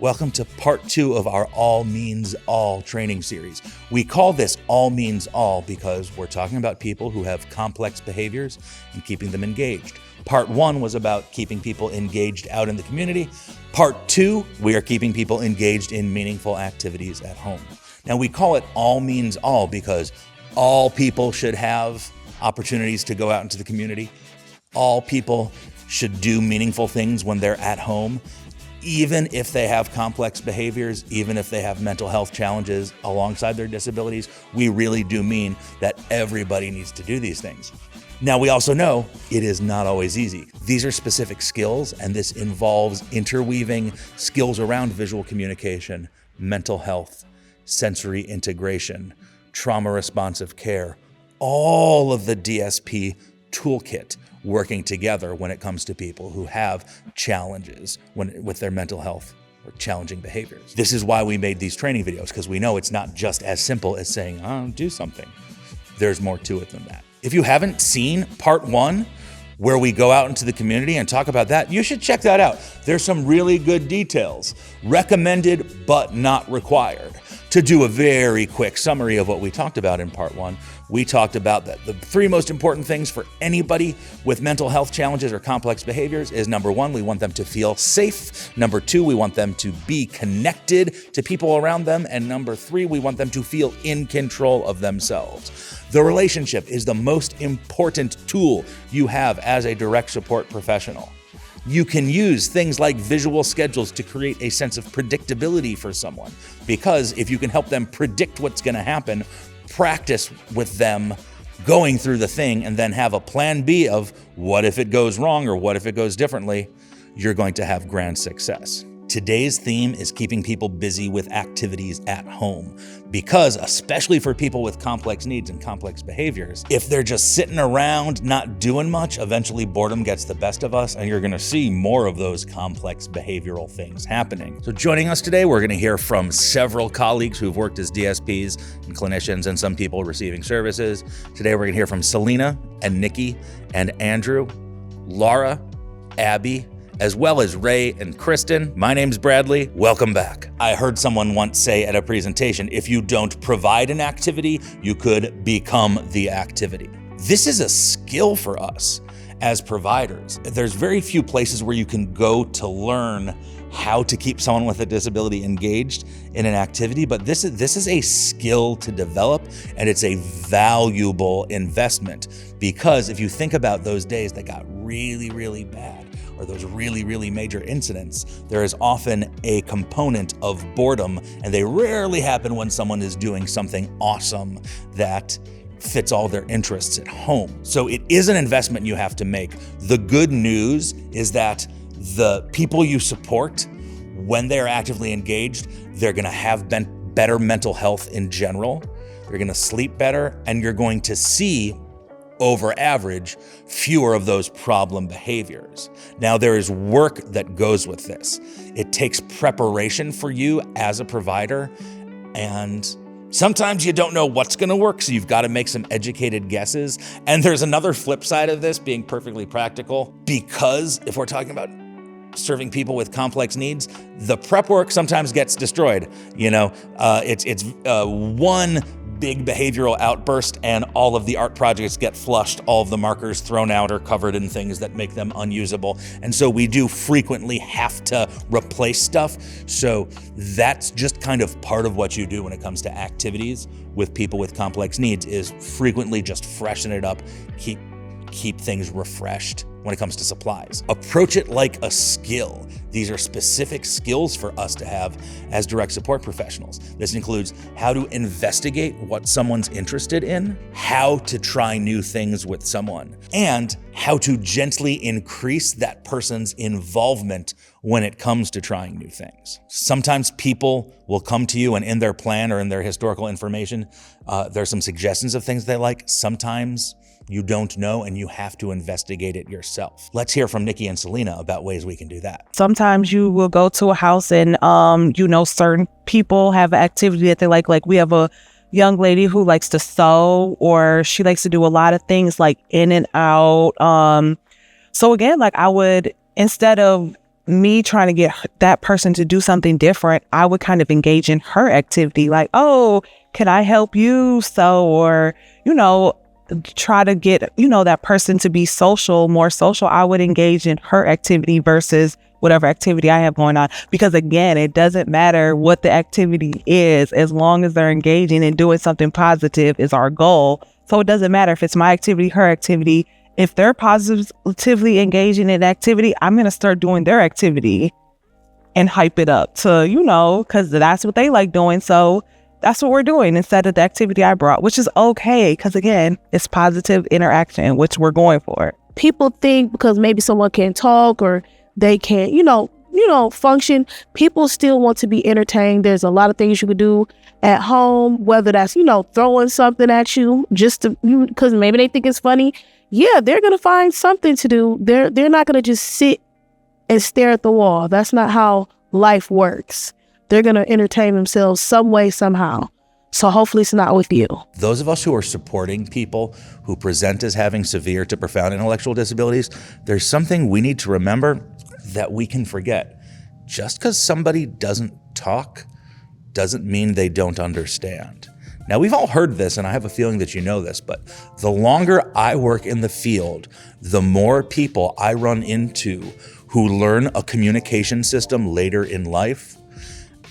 Welcome to part 2 of our All Means All training series. We call this All Means All because we're talking about people who have complex behaviors and keeping them engaged. Part 1 was about keeping people engaged out in the community. Part 2, we are keeping people engaged in meaningful activities at home. Now, we call it All Means All because all people should have opportunities to go out into the community. All people should do meaningful things when they're at home, even if they have complex behaviors, even if they have mental health challenges alongside their disabilities. We really do mean that everybody needs to do these things. Now, we also know it is not always easy. These are specific skills, and this involves interweaving skills around visual communication, mental health, sensory integration, trauma responsive care, all of the DSP toolkit working together when it comes to people who have challenges with their mental health or challenging behaviors. This is why we made these training videos, because we know it's not just as simple as saying, oh, do something. There's more to it than that. If you haven't seen part 1, where we go out into the community and talk about that, you should check that out. There's some really good details, recommended but not required. To do a very quick summary of what we talked about in part 1, we talked about that the 3 most important things for anybody with mental health challenges or complex behaviors is, number 1, we want them to feel safe. Number 2, we want them to be connected to people around them. And number 3, we want them to feel in control of themselves. The relationship is the most important tool you have as a direct support professional. You can use things like visual schedules to create a sense of predictability for someone, because if you can help them predict what's going to happen, practice with them going through the thing, and then have a plan B of what if it goes wrong or what if it goes differently, you're going to have grand success. Today's theme is keeping people busy with activities at home, because especially for people with complex needs and complex behaviors, if they're just sitting around not doing much, eventually boredom gets the best of us, and you're going to see more of those complex behavioral things happening. So joining us today, we're going to hear from several colleagues who've worked as DSPs and clinicians, and some people receiving services. Today we're going to hear from Selena and Nikki and Andrew, Laura, Abby, as well as Ray and Kristen. My name's Bradley. Welcome back. I heard someone once say at a presentation, if you don't provide an activity, you could become the activity. This is a skill for us as providers. There's very few places where you can go to learn how to keep someone with a disability engaged in an activity, but this is a skill to develop, and it's a valuable investment, because if you think about those days that got really, really bad, or those really, really major incidents, there is often a component of boredom, and they rarely happen when someone is doing something awesome that fits all their interests at home. So it is an investment you have to make. The good news is that the people you support, when they're actively engaged, they're gonna have better mental health in general, they're gonna sleep better, and you're going to see, over average, fewer of those problem behaviors. Now, there is work that goes with this. It takes preparation for you as a provider, and sometimes you don't know what's going to work, so you've got to make some educated guesses. And there's another flip side of this, being perfectly practical, because if we're talking about serving people with complex needs, the prep work sometimes gets destroyed. It's one big behavioral outburst, and all of the art projects get flushed, all of the markers thrown out or covered in things that make them unusable. And so we do frequently have to replace stuff. So that's just kind of part of what you do when it comes to activities with people with complex needs, is frequently just freshen it up, keep things refreshed when it comes to supplies. Approach it like a skill. These are specific skills for us to have as direct support professionals. This includes how to investigate what someone's interested in, how to try new things with someone, and how to gently increase that person's involvement when it comes to trying new things. Sometimes people will come to you, and in their plan or in their historical information, there's some suggestions of things they like. Sometimes you don't know, and you have to investigate it yourself. Let's hear from Nikki and Selena about ways we can do that. Sometimes you will go to a house and, certain people have an activity that they like. Like, we have a young lady who likes to sew, or she likes to do a lot of things like in and out. So again, like, I would, instead of me trying to get that person to do something different, I would kind of engage in her activity, like, oh, can I help you? So, or, try to get, that person to be more social. I would engage in her activity versus whatever activity I have going on. Because again, it doesn't matter what the activity is, as long as they're engaging and doing something positive is our goal. So it doesn't matter if it's my activity, her activity. If they're positively engaging in activity, I'm going to start doing their activity and hype it up to, because that's what they like doing. So that's what we're doing instead of the activity I brought, which is okay. Because again, it's positive interaction, which we're going for. People think because maybe someone can't talk or they can't, function, people still want to be entertained. There's a lot of things you could do at home, whether that's, throwing something at you just to, because maybe they think it's funny. Yeah, they're going to find something to do. They're not going to just sit and stare at the wall. That's not how life works. They're going to entertain themselves some way, somehow. So hopefully it's not with you. Those of us who are supporting people who present as having severe to profound intellectual disabilities, there's something we need to remember that we can forget. Just because somebody doesn't talk doesn't mean they don't understand. Now, we've all heard this, and I have a feeling that you know this, but the longer I work in the field, the more people I run into who learn a communication system later in life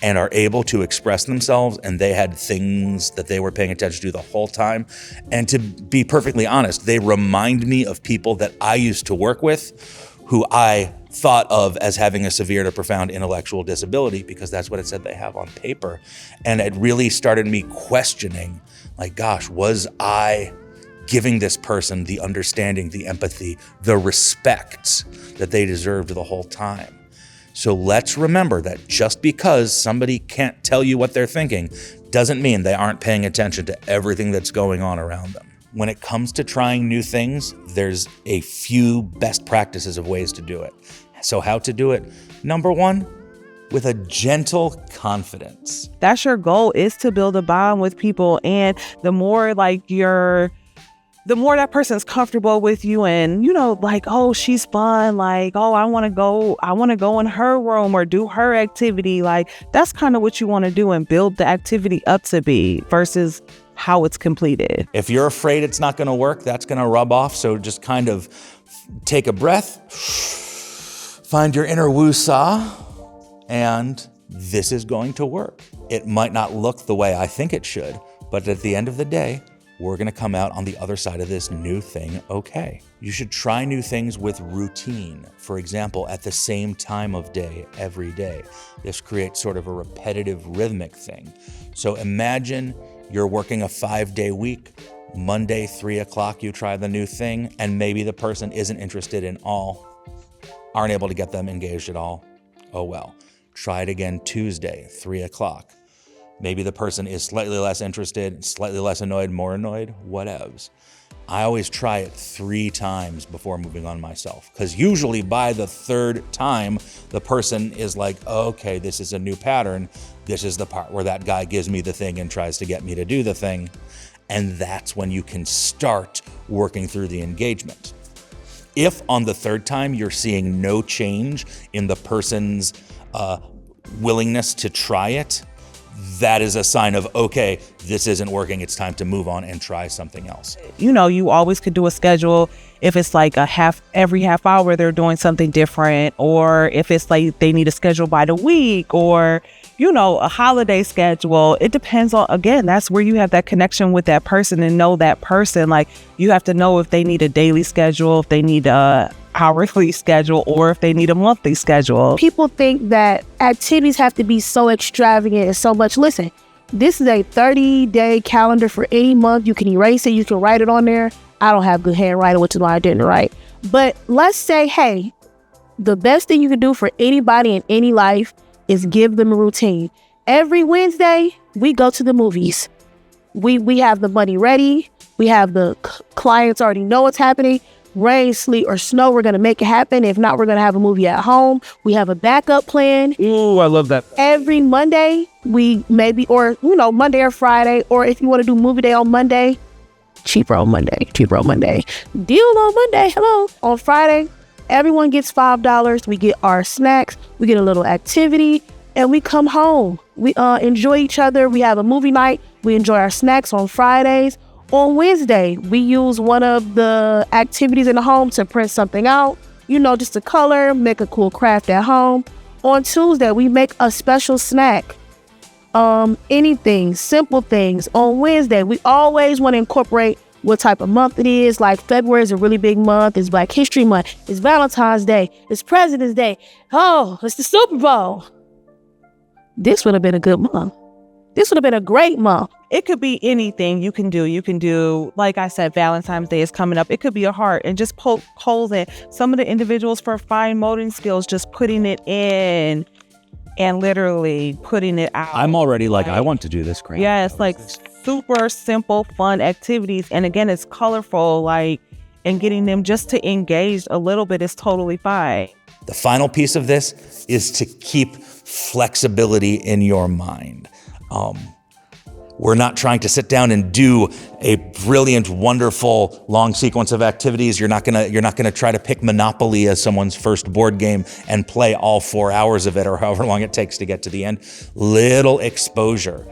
and are able to express themselves, and they had things that they were paying attention to the whole time. And to be perfectly honest, they remind me of people that I used to work with who I thought of as having a severe to profound intellectual disability, because that's what it said they have on paper. And it really started me questioning, like, gosh, was I giving this person the understanding, the empathy, the respect that they deserved the whole time? So let's remember that just because somebody can't tell you what they're thinking doesn't mean they aren't paying attention to everything that's going on around them. When it comes to trying new things, there's a few best practices of ways to do it. So how to do it? Number one, with a gentle confidence. That's your goal, is to build a bond with people. And the more the more that person's comfortable with you and, like, oh, she's fun. Like, oh, I want to go in her room or do her activity. Like, that's kind of what you want to do and build the activity up to be versus how it's completed. If you're afraid it's not going to work, that's going to rub off. So just kind of take a breath, find your inner woo-saw, and this is going to work. It might not look the way I think it should, but at the end of the day, we're going to come out on the other side of this new thing okay. You should try new things with routine. For example, at the same time of day, every day. This creates sort of a repetitive rhythmic thing. So imagine you're working a 5-day week. Monday, 3:00, you try the new thing, and maybe the person isn't interested in all, aren't able to get them engaged at all. Oh well. Try it again Tuesday, 3:00. Maybe the person is slightly less interested, slightly less annoyed, more annoyed, whatevs. I always try it 3 times before moving on myself, because usually by the 3rd time, the person is like, okay, this is a new pattern. This is the part where that guy gives me the thing and tries to get me to do the thing. And that's when you can start working through the engagement. If on the 3rd time you're seeing no change in the person's willingness to try it, that is a sign of, okay, this isn't working. It's time to move on and try something else. You always could do a schedule. If it's like every half hour, they're doing something different, or if it's like they need a schedule by the week, or, a holiday schedule. It depends on, again, that's where you have that connection with that person and know that person. Like, you have to know if they need a daily schedule, if they need a hourly schedule, or if they need a monthly schedule. People think that activities have to be so extravagant and so much. Listen, this is a 30-day calendar for any month. You can erase it. You can write it on there. I don't have good handwriting, which is why I didn't write. But let's say, hey, the best thing you can do for anybody in any life is give them a routine. Every Wednesday, we go to the movies. We have the money ready. We have the clients already know what's happening. Rain, sleet, or snow, we're going to make it happen. If not, we're going to have a movie at home. We have a backup plan. Ooh, I love that. Every Monday, Monday or Friday, or if you want to do movie day on Monday, cheaper on Monday. Deal on Monday. Hello. On Friday, Everyone gets $5. We get our snacks, we get a little activity, and we come home. We enjoy each other. We have a movie night. We enjoy our snacks on Fridays. On Wednesday, we use one of the activities in the home to print something out, just to color, make a cool craft at home. On Tuesday, we make a special snack. Anything, simple things. On Wednesday, we always want to incorporate what type of month it is. Like February is a really big month. It's Black History Month. It's Valentine's Day. It's President's Day. Oh, it's the Super Bowl. This would have been a good month. This would have been a great month. It could be anything you can do. You can do, like I said, Valentine's Day is coming up. It could be a heart and just poke holes in. Some of the individuals for fine molding skills, just putting it in and literally putting it out. I'm already like, I want to do this crap. Yeah, it's like super simple, fun activities. And again, it's colorful, and getting them just to engage a little bit is totally fine. The final piece of this is to keep flexibility in your mind. We're not trying to sit down and do a brilliant, wonderful, long sequence of activities. You're not gonna try to pick Monopoly as someone's first board game and play all 4 hours of it or however long it takes to get to the end. Little exposure.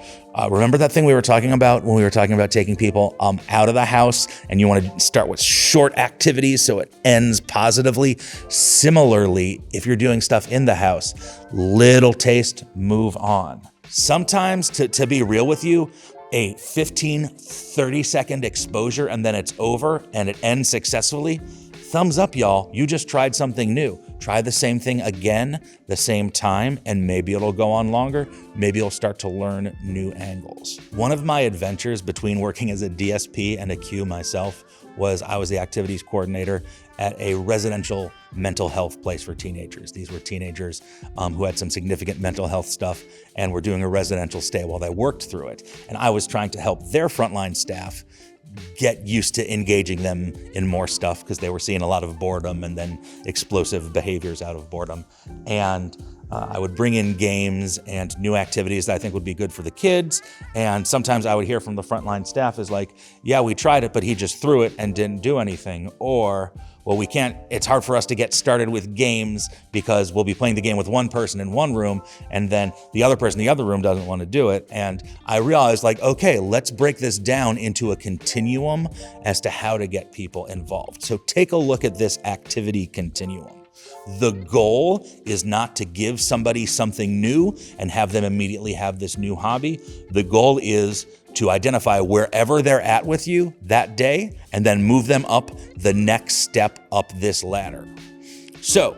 Remember that thing we were talking about when we were talking about taking people out of the house, and you want to start with short activities so it ends positively? Similarly, if you're doing stuff in the house, little taste, move on. Sometimes, to be real with you, a 15, 30-second exposure and then it's over and it ends successfully. Thumbs up, y'all. You just tried something new. Try the same thing again, the same time, and maybe it'll go on longer. Maybe you'll start to learn new angles. One of my adventures between working as a DSP and a Q myself was I was the activities coordinator at a residential mental health place for teenagers. These were teenagers who had some significant mental health stuff and were doing a residential stay while they worked through it. And I was trying to help their frontline staff get used to engaging them in more stuff because they were seeing a lot of boredom and then explosive behaviors out of boredom. And I would bring in games and new activities that I think would be good for the kids. And sometimes I would hear from the frontline staff is like, yeah, we tried it, but he just threw it and didn't do anything. Or, well, we can't, it's hard for us to get started with games because we'll be playing the game with one person in one room and then the other person in the other room doesn't want to do it. And I realized okay, let's break this down into a continuum as to how to get people involved. So take a look at this activity continuum. The goal is not to give somebody something new and have them immediately have this new hobby. The goal is to identify wherever they're at with you that day and then move them up the next step up this ladder. So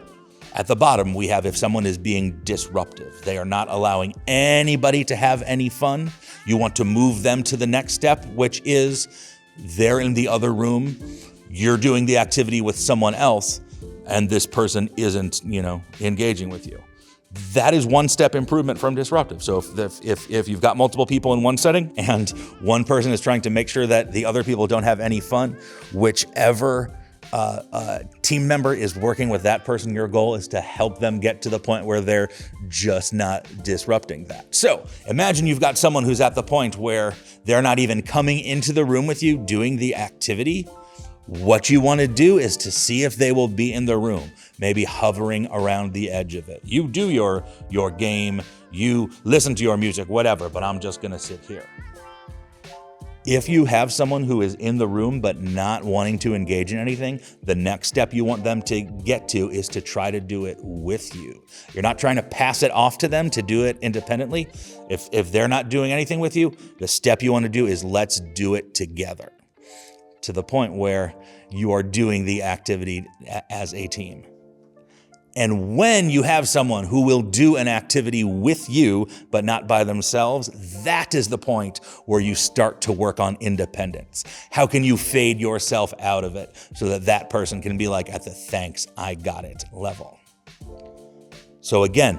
at the bottom, we have if someone is being disruptive, they are not allowing anybody to have any fun. You want to move them to the next step, which is they're in the other room, you're doing the activity with someone else, and this person isn't, engaging with you. That is one step improvement from disruptive. So if you've got multiple people in one setting and one person is trying to make sure that the other people don't have any fun, whichever team member is working with that person, your goal is to help them get to the point where they're just not disrupting that. So imagine you've got someone who's at the point where they're not even coming into the room with you doing the activity. What you want to do is to see if they will be in the room, maybe hovering around the edge of it. You do your game, you listen to your music, whatever, but I'm just going to sit here. If you have someone who is in the room but not wanting to engage in anything, the next step you want them to get to is to try to do it with you. You're not trying to pass it off to them to do it independently. If they're not doing anything with you, the step you want to do is let's do it together, to the point where you are doing the activity as a team. And when you have someone who will do an activity with you, but not by themselves, that is the point where you start to work on independence. How can you fade yourself out of it so that that person can be like at the thanks, I got it level? So again,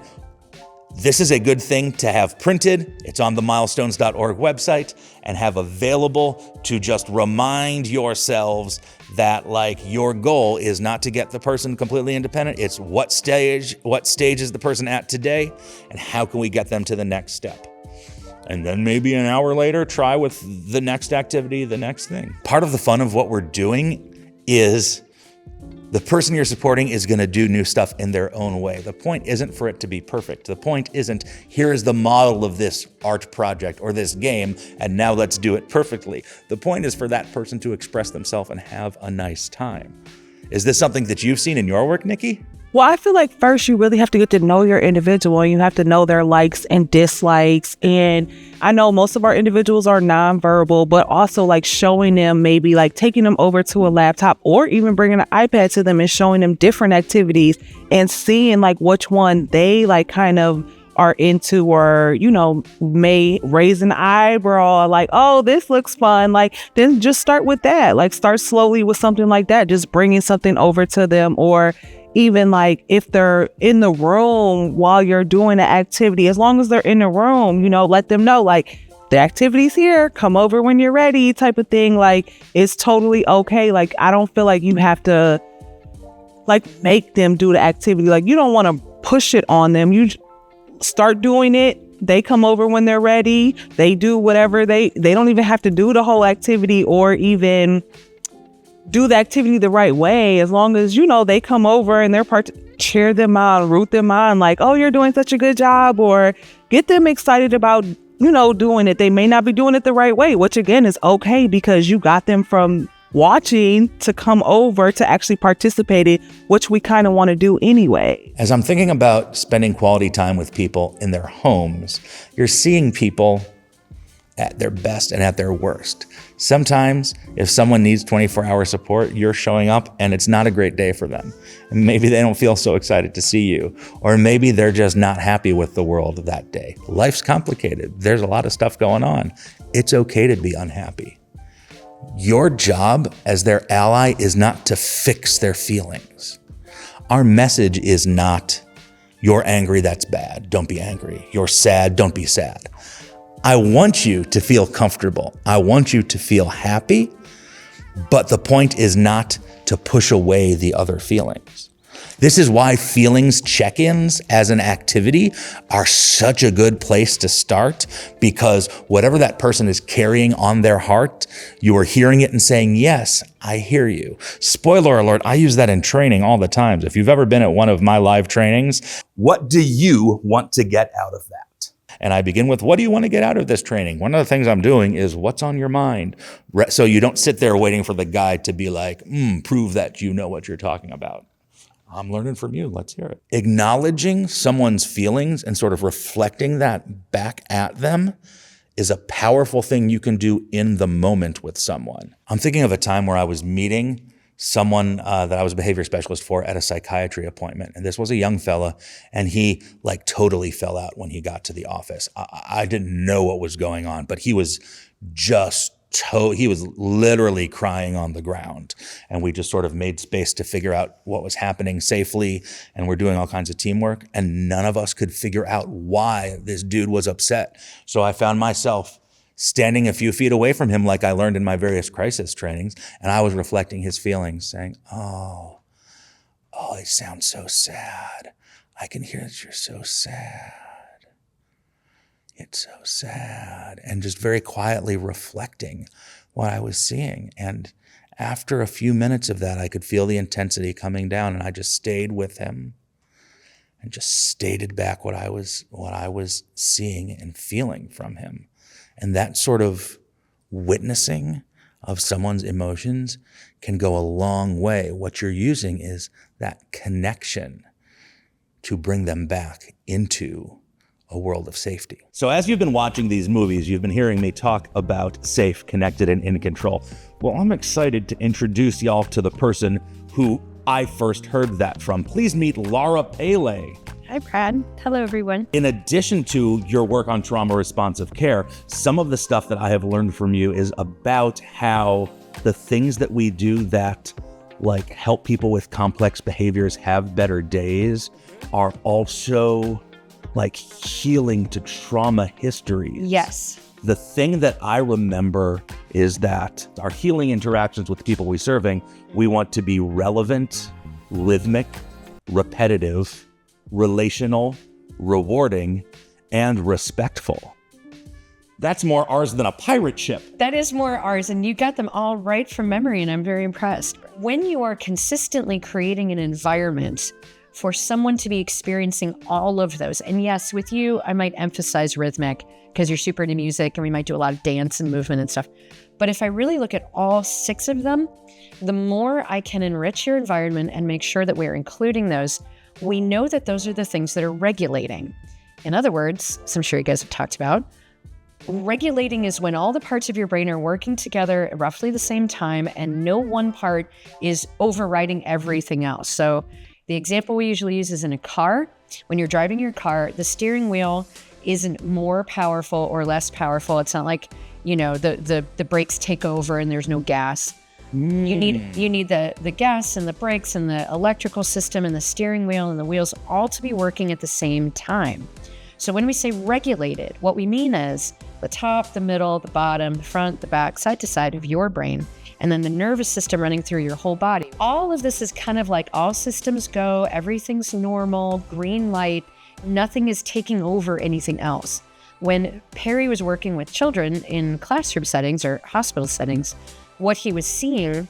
this is a good thing to have printed. It's on the milestones.org website and have available to just remind yourselves that your goal is not to get the person completely independent. It's what stage is the person at today and how can we get them to the next step? And then maybe an hour later, try with the next activity, the next thing. Part of the fun of what we're doing is The person you're supporting is going to do new stuff in their own way. The point isn't for it to be perfect. The point isn't, here is the model of this art project or this game, and now let's do it perfectly. The point is for that person to express themselves and have a nice time. Is this something that you've seen in your work, Nikki? Well, I feel like first you really have to get to know your individual, and you have to know their likes and dislikes. And I know most of our individuals are nonverbal, but also like showing them, maybe like taking them over to a laptop or even bringing an iPad to them and showing them different activities and seeing like which one they like kind of are into, or, you know, may raise an eyebrow like, oh, this looks fun. Like, then just start with that. Like, start slowly with something like that, just bringing something over to them. Or even like if they're in the room while you're doing the activity, as long as they're in the room, you know, let them know like the activity's here, come over when you're ready type of thing. Like, it's totally okay. Like, I don't feel like you have to like make them do the activity. Like, you don't want to push it on them. You start doing it. They come over when they're ready. They do whatever they don't even have to do the whole activity or even do the activity the right way, as long as, you know, they come over and they're cheer them on, root them on, like, oh, you're doing such a good job, or get them excited about, you know, doing it. They may not be doing it the right way, which again is okay, because you got them from watching to come over to actually participating, which we kind of want to do anyway. As I'm thinking about spending quality time with people in their homes, you're seeing people at their best and at their worst. Sometimes if someone needs 24-hour support, you're showing up and it's not a great day for them. And maybe they don't feel so excited to see you, or maybe they're just not happy with the world that day. Life's complicated. There's a lot of stuff going on. It's okay to be unhappy. Your job as their ally is not to fix their feelings. Our message is not, you're angry, that's bad, don't be angry. You're sad, don't be sad. I want you to feel comfortable. I want you to feel happy, but the point is not to push away the other feelings. This is why feelings check-ins as an activity are such a good place to start, because whatever that person is carrying on their heart, you are hearing it and saying, yes, I hear you. Spoiler alert, I use that in training all the time. If you've ever been at one of my live trainings, what do you want to get out of that? And I begin with, what do you want to get out of this training? One of the things I'm doing is, what's on your mind? So you don't sit there waiting for the guide to be like, prove that you know what you're talking about. I'm learning from you. Let's hear it. Acknowledging someone's feelings and sort of reflecting that back at them is a powerful thing you can do in the moment with someone. I'm thinking of a time where I was meeting someone that I was a behavior specialist for at a psychiatry appointment. And this was a young fella, and he like totally fell out when he got to the office. I didn't know what was going on, but he was just he was literally crying on the ground. And we just sort of made space to figure out what was happening safely. And we're doing all kinds of teamwork. And none of us could figure out why this dude was upset. So I found myself standing a few feet away from him, like I learned in my various crisis trainings. And I was reflecting his feelings, saying, oh, it sounds so sad. I can hear that you're so sad. It's so sad. And just very quietly reflecting what I was seeing. And after a few minutes of that, I could feel the intensity coming down, and I just stayed with him and just stated back what I was seeing and feeling from him. And that sort of witnessing of someone's emotions can go a long way. What you're using is that connection to bring them back into a world of safety. So as you've been watching these movies, you've been hearing me talk about safe, connected, and in control. Well, I'm excited to introduce y'all to the person who I first heard that from. Please meet Laura Pele. Hi, Brad. Hello, everyone. In addition to your work on trauma responsive care, some of the stuff that I have learned from you is about how the things that we do that like help people with complex behaviors have better days are also like healing to trauma histories. Yes. The thing that I remember is that our healing interactions with the people we're serving, we want to be relevant, rhythmic, repetitive, relational, rewarding, and respectful. That's more ours than a pirate ship. That is more ours, and you got them all right from memory, and I'm very impressed. When you are consistently creating an environment for someone to be experiencing all of those, and yes, with you, I might emphasize rhythmic because you're super into music and we might do a lot of dance and movement and stuff. But if I really look at all 6 of them, the more I can enrich your environment and make sure that we're including those, we know that those are the things that are regulating. In other words, as I'm sure you guys have talked about, regulating is when all the parts of your brain are working together at roughly the same time and no one part is overriding everything else. So the example we usually use is in a car. When you're driving your car, the steering wheel isn't more powerful or less powerful. It's not like, the brakes take over and there's no gas. You need the gas and the brakes and the electrical system and the steering wheel and the wheels all to be working at the same time. So when we say regulated, what we mean is the top, the middle, the bottom, the front, the back, side to side of your brain, and then the nervous system running through your whole body. All of this is kind of like all systems go, everything's normal, green light, nothing is taking over anything else. When Perry was working with children in classroom settings or hospital settings, what he was seeing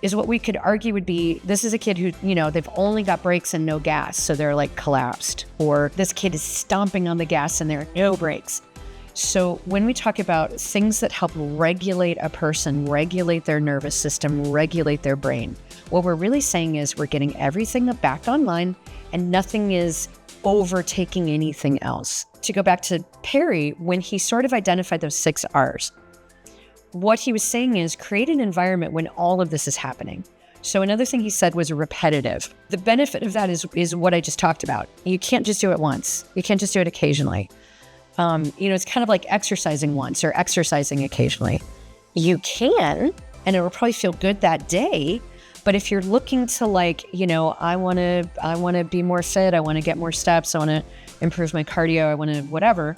is what we could argue would be, this is a kid who, they've only got brakes and no gas, so they're like collapsed. Or this kid is stomping on the gas and there are no brakes. So when we talk about things that help regulate a person, regulate their nervous system, regulate their brain, what we're really saying is we're getting everything back online and nothing is overtaking anything else. To go back to Perry, when he sort of identified those 6 R's, what he was saying is create an environment when all of this is happening. So another thing he said was repetitive. The benefit of that is what I just talked about. You can't just do it once. You can't just do it occasionally. It's kind of like exercising once or exercising occasionally. You can, and it will probably feel good that day. But if you're looking to I want to be more fit, I want to get more steps, I want to improve my cardio, I want to whatever,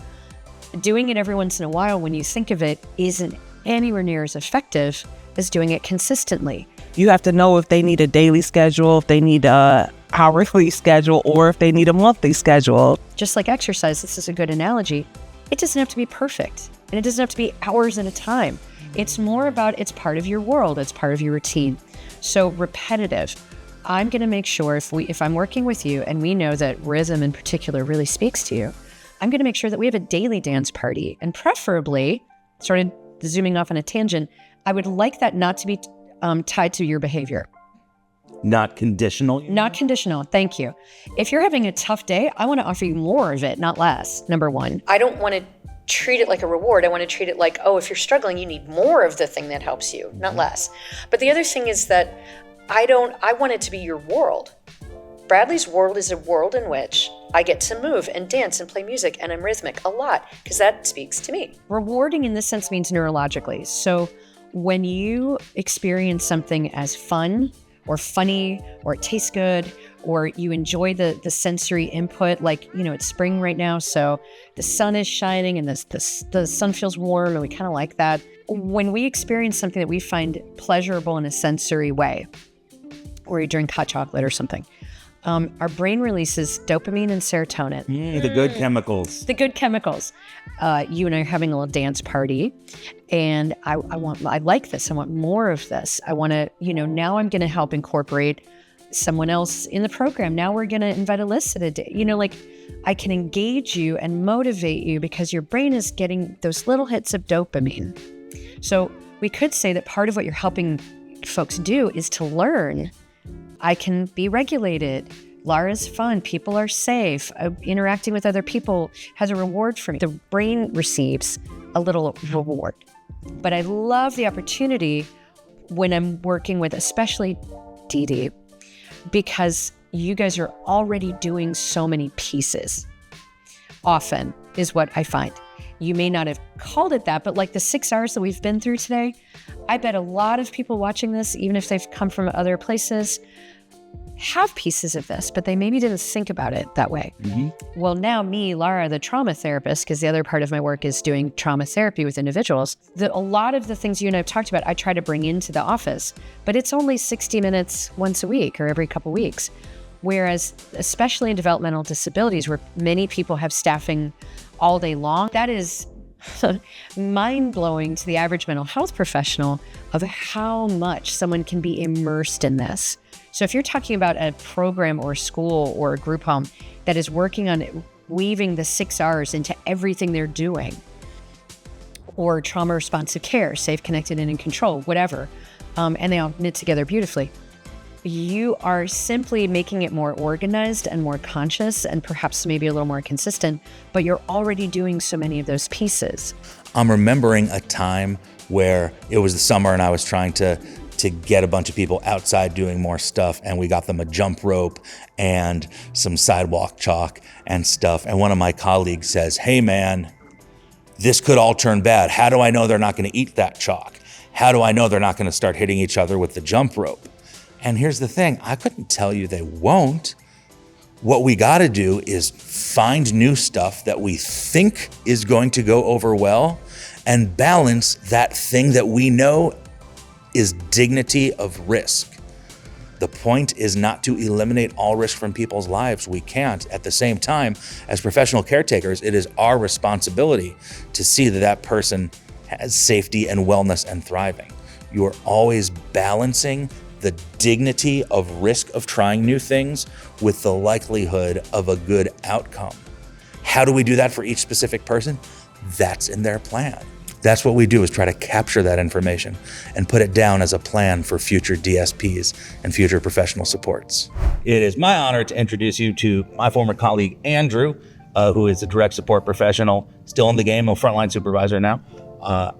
doing it every once in a while when you think of it isn't anywhere near as effective as doing it consistently. You have to know if they need a daily schedule, if they need a hourly schedule, or if they need a monthly schedule. Just like exercise, this is a good analogy. It doesn't have to be perfect, and it doesn't have to be hours at a time. It's more about it's part of your world, it's part of your routine. So repetitive. I'm going to make sure if I'm working with you and we know that rhythm in particular really speaks to you, I'm going to make sure that we have a daily dance party, and preferably, sort of zooming off on a tangent, I would like that not to be tied to your behavior. Not conditional? Not conditional. Thank you. If you're having a tough day, I want to offer you more of it, not less. Number one, I don't want to treat it like a reward. I want to treat it like, if you're struggling, you need more of the thing that helps you, not less. But the other thing is that I want it to be your world. Bradley's world is a world in which I get to move and dance and play music, and I'm rhythmic a lot because that speaks to me. Rewarding in this sense means neurologically. So when you experience something as fun or funny, or it tastes good, or you enjoy the sensory input, like, it's spring right now, so the sun is shining and the sun feels warm and we kind of like that. When we experience something that we find pleasurable in a sensory way, or you drink hot chocolate or something, our brain releases dopamine and serotonin. The good chemicals. The good chemicals. You and I are having a little dance party, and I like this. I want more of this. I want to, now I'm going to help incorporate someone else in the program. Now we're going to invite Alyssa to, I can engage you and motivate you because your brain is getting those little hits of dopamine. So we could say that part of what you're helping folks do is to learn. I can be regulated. Lara's fun. People are safe. Interacting with other people has a reward for me. The brain receives a little reward. But I love the opportunity when I'm working with especially Dee Dee, because you guys are already doing so many pieces. Often is what I find. You may not have called it that, but like the 6 hours that we've been through today, I bet a lot of people watching this, even if they've come from other places, have pieces of this, but they maybe didn't think about it that way. Mm-hmm. Well, now me, Lara, the trauma therapist, because the other part of my work is doing trauma therapy with individuals, a lot of the things you and I have talked about, I try to bring into the office, but it's only 60 minutes once a week or every couple weeks. Whereas, especially in developmental disabilities, where many people have staffing all day long, that is mind-blowing to the average mental health professional of how much someone can be immersed in this. So if you're talking about a program or a school or a group home that is working on weaving the 6 R's into everything they're doing, or trauma responsive care, safe, connected, and in control, whatever, and they all knit together beautifully, you are simply making it more organized and more conscious and perhaps maybe a little more consistent, but you're already doing so many of those pieces. I'm remembering a time where it was the summer and I was trying to get a bunch of people outside doing more stuff, and we got them a jump rope and some sidewalk chalk and stuff. And one of my colleagues says, "Hey man, this could all turn bad. How do I know they're not going to eat that chalk? How do I know they're not going to start hitting each other with the jump rope?" And here's the thing, I couldn't tell you they won't. What we got to do is find new stuff that we think is going to go over well and balance that thing that we know is dignity of risk. The point is not to eliminate all risk from people's lives. We can't. At the same time, as professional caretakers, it is our responsibility to see that that person has safety and wellness and thriving. You are always balancing the dignity of risk of trying new things with the likelihood of a good outcome. How do we do that for each specific person? That's in their plan. That's what we do, is try to capture that information and put it down as a plan for future DSPs and future professional supports. It is my honor to introduce you to my former colleague, Andrew, who is a direct support professional, still in the game, a frontline supervisor now.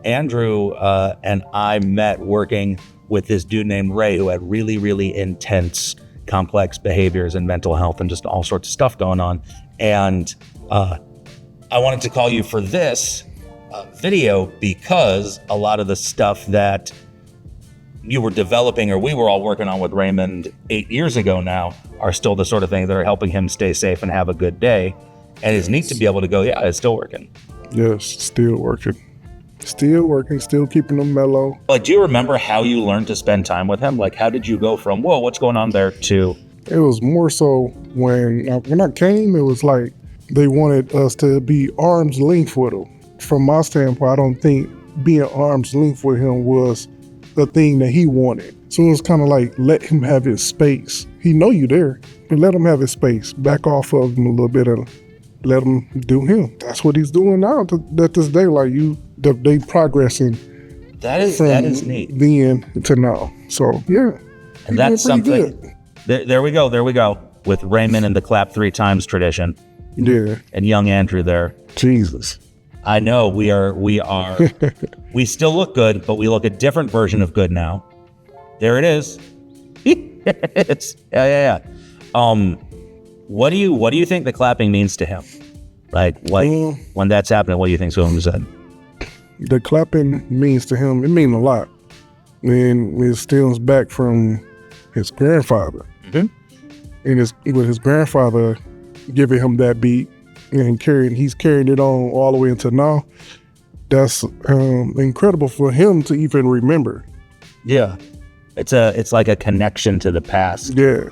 Andrew and I met working with this dude named Ray, who had really, really intense, complex behaviors and mental health and just all sorts of stuff going on. And I wanted to call you for this video because a lot of the stuff that you were developing or we were all working on with Raymond 8 years ago now are still the sort of things that are helping him stay safe and have a good day. And it's neat to be able to go, yeah, it's still working. Yes, still working. Still working, still keeping them mellow. Like, do you remember how you learned to spend time with him? Like, how did you go from, whoa, what's going on there, to... It was more so when I came, it was like they wanted us to be arm's length with him. From my standpoint, I don't think being arm's length with him was the thing that he wanted. So it was kind of like, let him have his space. He know you there, but let him have his space. Back off of him a little bit and let him do him. That's what he's doing now at this day. Like they progressing. That is neat. Then to now. So yeah. And that's something. There we go. With Raymond and the clap 3 times tradition. Yeah. And young Andrew there. Jesus. I know we we still look good, but we look a different version of good now. There it is. Yeah. What do you think the clapping means to him? Like when that's happening, what do you think Swim said? The clapping means to him, it means a lot. And it stems back from his grandfather. Mm-hmm. And with his grandfather giving him that beat and he's carrying it on all the way until now. That's incredible for him to even remember. Yeah. It's like a connection to the past. Yeah.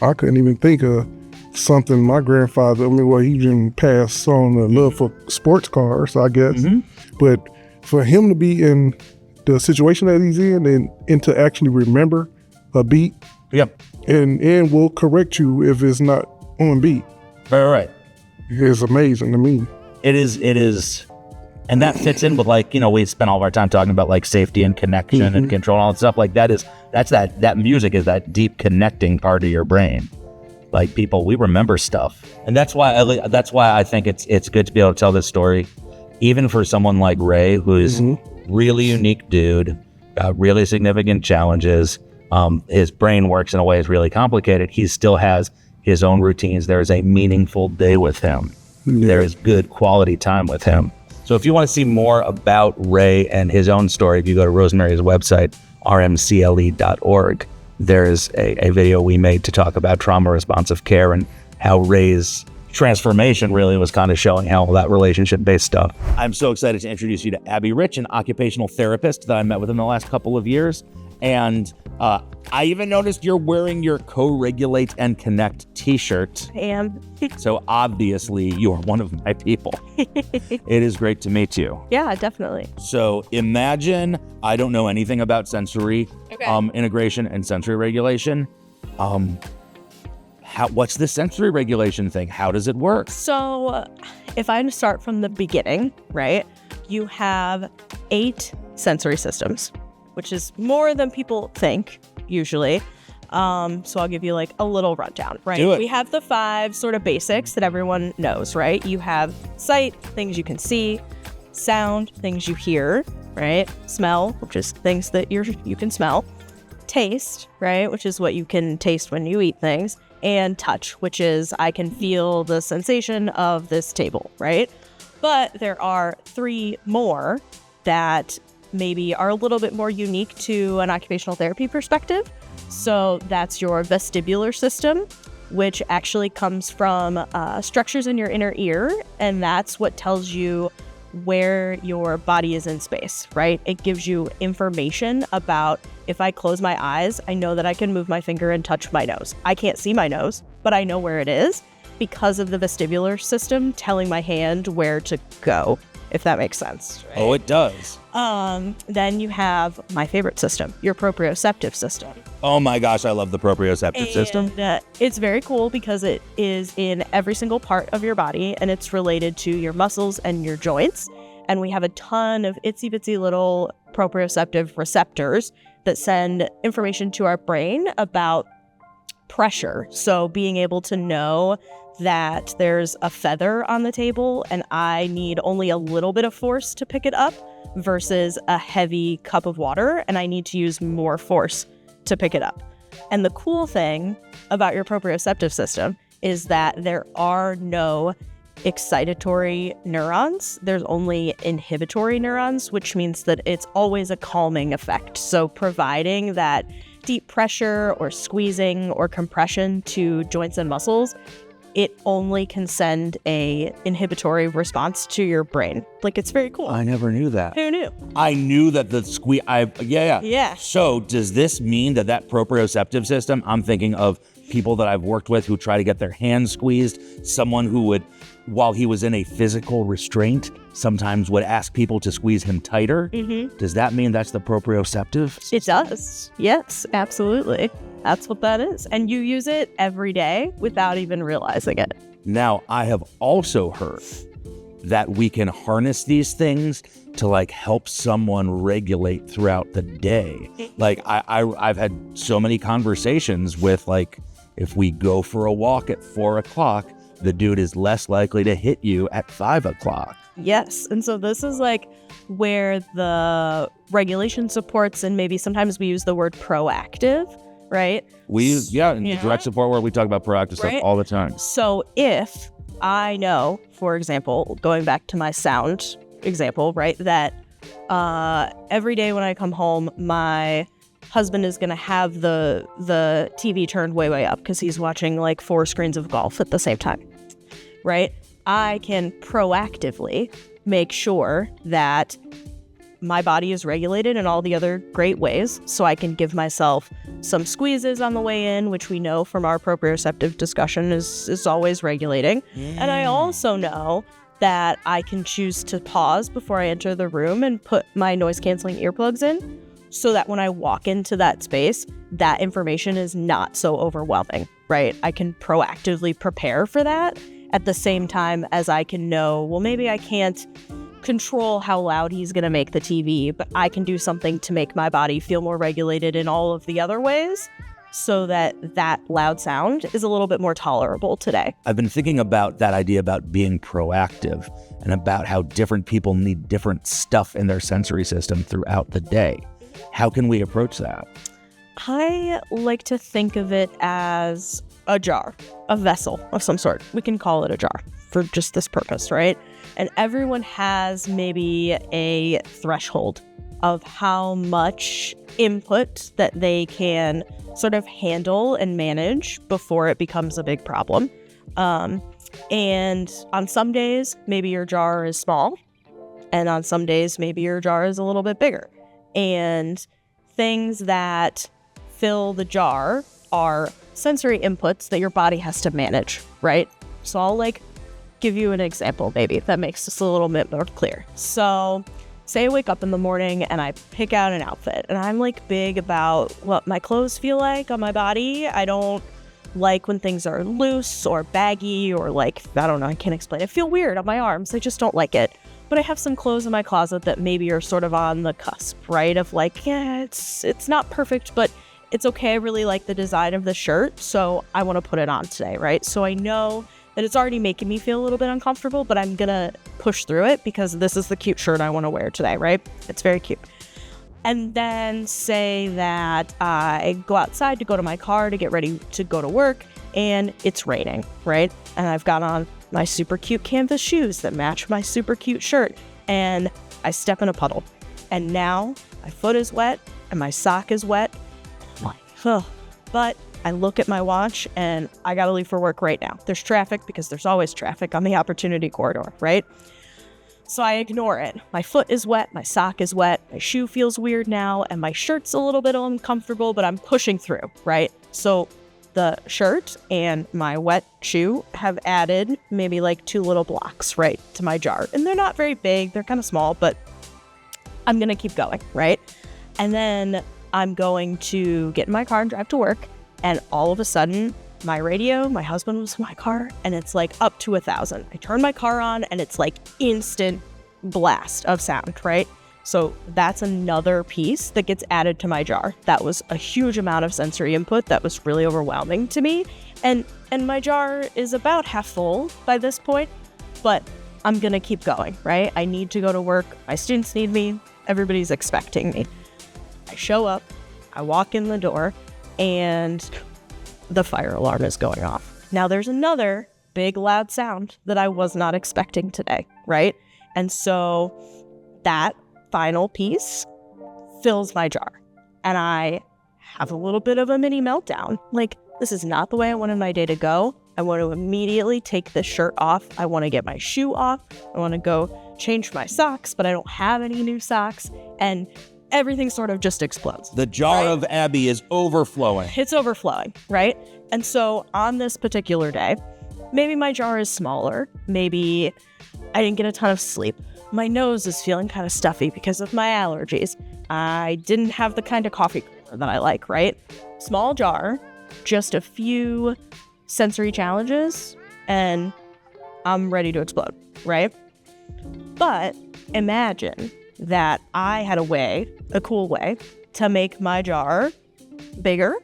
I couldn't even think of something my grandfather, he even passed on the love for sports cars, I guess. Mm-hmm. But for him to be in the situation that he's in and to actually remember a beat. Yep. And will correct you if it's not on beat. Right. It's amazing to me. It is. And that fits in with, like, we spent all of our time talking about like safety and connection mm-hmm. and control and all that stuff. Like that music is that deep connecting part of your brain. Like we remember stuff. And that's why I think it's good to be able to tell this story, even for someone like Ray, who's mm-hmm. really unique dude, got really significant challenges. His brain works in a way that's really complicated. He still has his own routines. There is a meaningful day with him. Yeah. There is good quality time with him. So if you want to see more about Ray and his own story, if you go to Rosemary's website, rmcle.org, there's a video we made to talk about trauma responsive care and how Ray's transformation really was kind of showing how that relationship-based stuff. I'm so excited to introduce you to Abby Rich, an occupational therapist that I met with in the last couple of years. And I even noticed you're wearing your Co-Regulate and Connect t-shirt. And So obviously you're one of my people. It is great to meet you. yeah, definitely. So imagine I don't know anything about sensory integration and sensory regulation. What's the sensory regulation thing? How does it work? So if I start from the beginning, right, you have 8 sensory systems, which is more than people think usually. So I'll give you like a little rundown, right? Do it. We have the 5 sort of basics that everyone knows, right? You have sight, things you can see; sound, things you hear, right? Smell, which is things that you can smell; taste, right, which is what you can taste when you eat things; and touch, which is I can feel the sensation of this table, right? But there are 3 more that maybe are a little bit more unique to an occupational therapy perspective. So that's your vestibular system, which actually comes from structures in your inner ear, and that's what tells you where your body is in space, right? It gives you information about, if I close my eyes, I know that I can move my finger and touch my nose. I can't see my nose, but I know where it is because of the vestibular system telling my hand where to go, if that makes sense. Right? Oh, it does. Then you have my favorite system, your proprioceptive system. Oh my gosh, I love the proprioceptive system. And it's very cool because it is in every single part of your body, and it's related to your muscles and your joints. And we have a ton of itsy bitsy little proprioceptive receptors that send information to our brain about pressure. So being able to know that there's a feather on the table and I need only a little bit of force to pick it up versus a heavy cup of water and I need to use more force to pick it up. And the cool thing about your proprioceptive system is that there are no excitatory neurons. There's only inhibitory neurons, which means that it's always a calming effect. So providing that deep pressure or squeezing or compression to joints and muscles, it only can send a inhibitory response to your brain. Like, it's very cool. I never knew that. Who knew? I knew that the squeeze. Yeah. Yeah. So does this mean that proprioceptive system? I'm thinking of people that I've worked with who try to get their hands squeezed. Someone who would, while he was in a physical restraint, sometimes would ask people to squeeze him tighter. Mm-hmm. Does that mean that's the proprioceptive? It does. Yes, absolutely. That's what that is. And you use it every day without even realizing it. Now, I have also heard that we can harness these things to like help someone regulate throughout the day. Like I've had so many conversations with, like, if we go for a walk at 4 o'clock, the dude is less likely to hit you at 5 o'clock. Yes. And so this is like where the regulation supports, and maybe sometimes we use the word proactive, right? We use, in Yeah. direct support where we talk about proactive Right. stuff all the time. So if I know, for example, going back to my sound example, right, that every day when I come home, my husband is going to have the TV turned way up because he's watching like 4 screens of golf at the same time, right? I can proactively make sure that my body is regulated in all the other great ways, so I can give myself some squeezes on the way in, which we know from our proprioceptive discussion is always regulating. And I also know that I can choose to pause before I enter the room and put my noise-canceling earplugs in, so that when I walk into that space, that information is not so overwhelming, right? I can proactively prepare for that at the same time as I can know, well, maybe I can't control how loud he's going to make the TV, but I can do something to make my body feel more regulated in all of the other ways so that that loud sound is a little bit more tolerable today. I've been thinking about that idea about being proactive and about how different people need different stuff in their sensory system throughout the day. How can we approach that? I like to think of it as a jar, a vessel of some sort. We can call it a jar for just this purpose, right? And everyone has maybe a threshold of how much input that they can sort of handle and manage before it becomes a big problem. And on some days, maybe your jar is small. And on some days, maybe your jar is a little bit bigger. And things that fill the jar are sensory inputs that your body has to manage, right? So I'll like give you an example, maybe, if that makes this a little bit more clear. So say I wake up in the morning and I pick out an outfit, and I'm like big about what my clothes feel like on my body. I don't like when things are loose or baggy or like, I don't know, I can't explain. I feel weird on my arms. I just don't like it. But I have some clothes in my closet that maybe are sort of on the cusp, right? Of like, yeah, it's not perfect, but it's okay. I really like the design of the shirt, so I want to put it on today, right? So I know that it's already making me feel a little bit uncomfortable, but I'm gonna push through it because this is the cute shirt I want to wear today, right? It's very cute. And then say that I go outside to go to my car to get ready to go to work, and it's raining, right? And I've got on my super cute canvas shoes that match my super cute shirt, and I step in a puddle. And now my foot is wet and my sock is wet. I'm like, ugh. But I look at my watch and I gotta leave for work right now. There's traffic because there's always traffic on the Opportunity Corridor, right? So I ignore it. My foot is wet, my sock is wet, my shoe feels weird now, and my shirt's a little bit uncomfortable, but I'm pushing through, right? So the shirt and my wet shoe have added maybe like 2 little blocks, right, to my jar. And they're not very big, they're kind of small, but I'm gonna keep going, right? And then I'm going to get in my car and drive to work, and all of a sudden, my radio, my husband was in my car, and it's like up to 1,000. I turn my car on and it's like instant blast of sound, right? So that's another piece that gets added to my jar. That was a huge amount of sensory input that was really overwhelming to me. And my jar is about half full by this point, but I'm gonna keep going, right? I need to go to work. My students need me. Everybody's expecting me. I show up, I walk in the door, and the fire alarm is going off. Now there's another big loud sound that I was not expecting today, right? And so that final piece fills my jar, and I have a little bit of a mini meltdown. Like, this is not the way I wanted my day to go. I want to immediately take this shirt off. I want to get my shoe off. I want to go change my socks, but I don't have any new socks. And everything sort of just explodes. The jar of Abby is overflowing. It's overflowing, right? And so on this particular day, maybe my jar is smaller. Maybe I didn't get a ton of sleep. My nose is feeling kind of stuffy because of my allergies. I didn't have the kind of coffee that I like, right? Small jar, just a few sensory challenges, and I'm ready to explode, right? But imagine that I had a cool way to make my jar bigger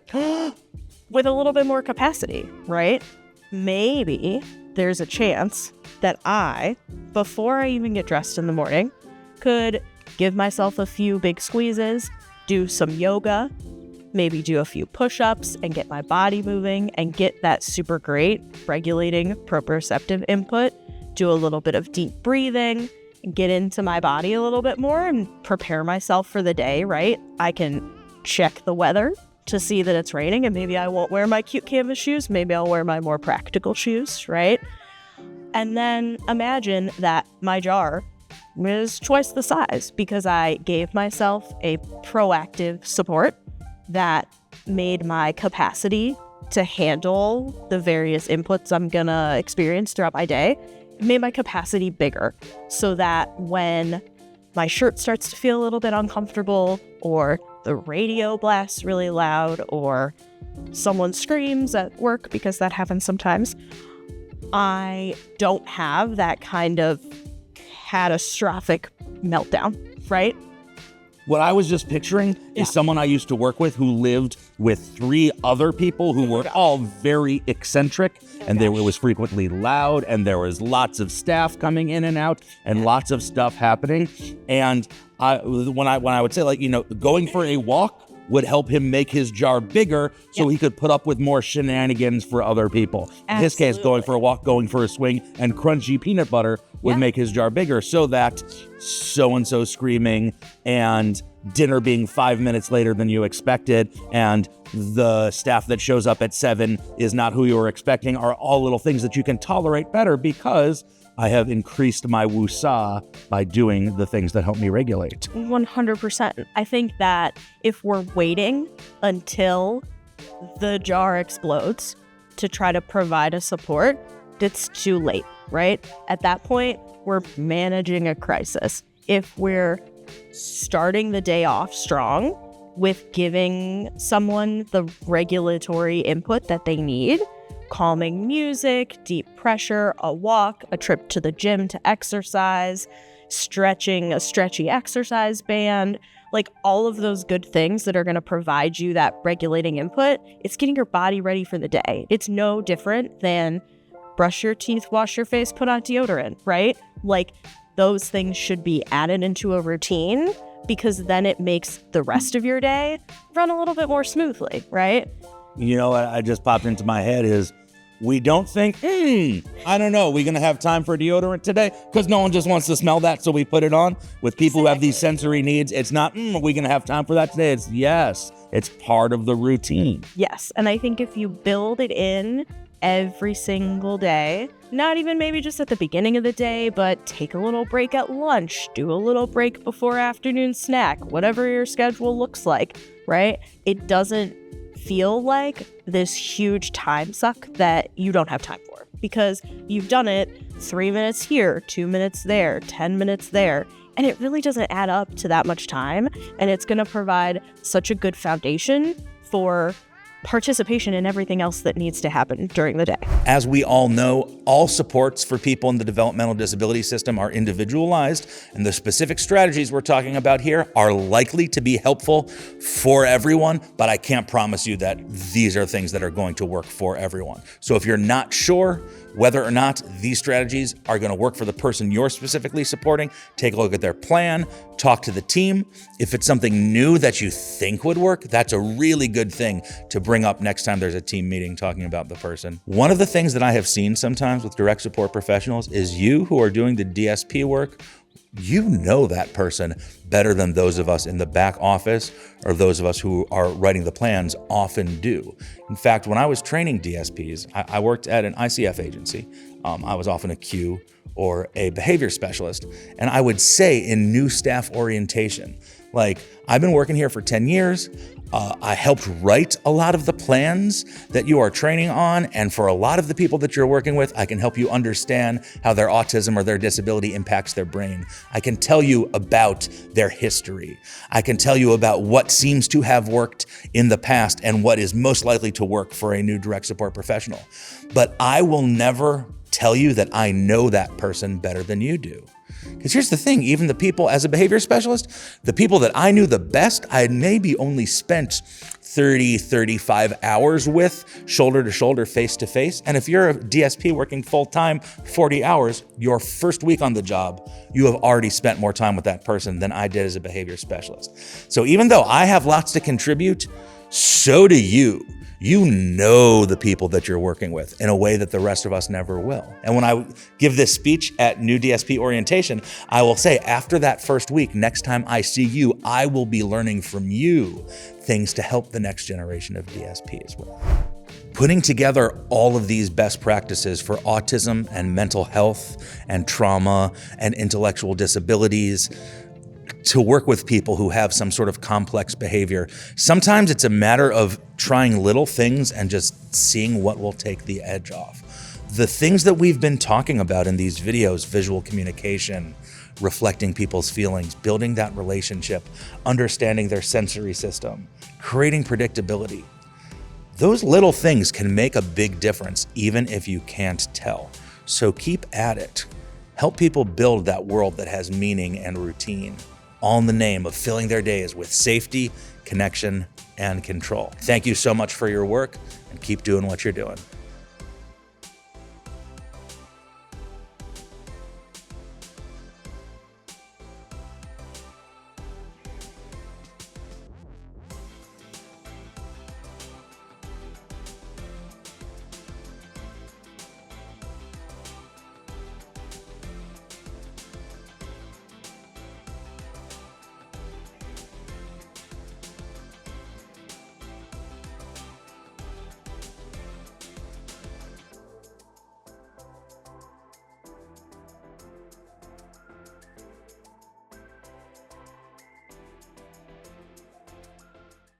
with a little bit more capacity, right? Maybe there's a chance that I, before I even get dressed in the morning, could give myself a few big squeezes, do some yoga, maybe do a few push-ups and get my body moving and get that super great regulating proprioceptive input, do a little bit of deep breathing, get into my body a little bit more and prepare myself for the day, right? I can check the weather to see that it's raining, and maybe I won't wear my cute canvas shoes. Maybe I'll wear my more practical shoes, right? And then imagine that my jar is twice the size because I gave myself a proactive support that made my capacity to handle the various inputs I'm gonna experience throughout my day, made my capacity bigger so that when my shirt starts to feel a little bit uncomfortable, or the radio blasts really loud, or someone screams at work, because that happens sometimes, I don't have that kind of catastrophic meltdown, right? What I was just picturing is someone I used to work with who lived with 3 other people who were all very eccentric, and it was frequently loud, and there was lots of staff coming in and out, and lots of stuff happening. And when I would say, like, going for a walk would help him make his jar bigger so he could put up with more shenanigans for other people. In his case, going for a walk, going for a swing, and crunchy peanut butter would make his jar bigger so that so-and-so screaming and dinner being 5 minutes later than you expected and the staff that shows up at 7 is not who you were expecting are all little things that you can tolerate better because I have increased my wusa by doing the things that help me regulate. 100%. I think that if we're waiting until the jar explodes to try to provide a support, it's too late, right? At that point, we're managing a crisis. If we're starting the day off strong with giving someone the regulatory input that they need, calming music, deep pressure, a walk, a trip to the gym to exercise, stretching, a stretchy exercise band, like all of those good things that are going to provide you that regulating input, it's getting your body ready for the day. It's no different than brush your teeth, wash your face, put on deodorant, right? Like those things should be added into a routine because then it makes the rest of your day run a little bit more smoothly, right? You know what I just popped into my head is we don't think, I don't know, we're going to have time for deodorant today because no one just wants to smell that, so we put it on. With people who have these sensory needs, it's not, are we going to have time for that today? It's yes, it's part of the routine. Yes, and I think if you build it in every single day, not even maybe just at the beginning of the day, but take a little break at lunch, do a little break before afternoon snack, whatever your schedule looks like, right? It doesn't feel like this huge time suck that you don't have time for because you've done it 3 minutes here, 2 minutes there, 10 minutes there, and it really doesn't add up to that much time, and it's going to provide such a good foundation for participation in everything else that needs to happen during the day. As we all know, all supports for people in the developmental disability system are individualized, and the specific strategies we're talking about here are likely to be helpful for everyone, but I can't promise you that these are things that are going to work for everyone. So if you're not sure whether or not these strategies are going to work for the person you're specifically supporting, take a look at their plan, talk to the team. If it's something new that you think would work, that's a really good thing to bring up next time there's a team meeting talking about the person. One of the things that I have seen sometimes with direct support professionals is you who are doing the DSP work, you know that person better than those of us in the back office or those of us who are writing the plans often do. In fact, when I was training DSPs, I worked at an ICF agency. I was often a Q or a behavior specialist. And I would say in new staff orientation, like, I've been working here for 10 years. I helped write a lot of the plans that you are training on. And for a lot of the people that you're working with, I can help you understand how their autism or their disability impacts their brain. I can tell you about their history. I can tell you about what seems to have worked in the past and what is most likely to work for a new direct support professional. But I will never tell you that I know that person better than you do. Because here's the thing, even the people, as a behavior specialist, the people that I knew the best, I had maybe only spent 30, 35 hours with, shoulder to shoulder, face to face. And if you're a DSP working full time, 40 hours, your first week on the job, you have already spent more time with that person than I did as a behavior specialist. So even though I have lots to contribute, so do you. You know the people that you're working with in a way that the rest of us never will. And when I give this speech at New DSP Orientation, I will say after that first week, next time I see you, I will be learning from you things to help the next generation of DSPs with. Putting together all of these best practices for autism and mental health and trauma and intellectual disabilities to work with people who have some sort of complex behavior. Sometimes it's a matter of trying little things and just seeing what will take the edge off. The things that we've been talking about in these videos, visual communication, reflecting people's feelings, building that relationship, understanding their sensory system, creating predictability. Those little things can make a big difference even if you can't tell. So keep at it. Help people build that world that has meaning and routine, all in the name of filling their days with safety, connection, and control. Thank you so much for your work, and keep doing what you're doing.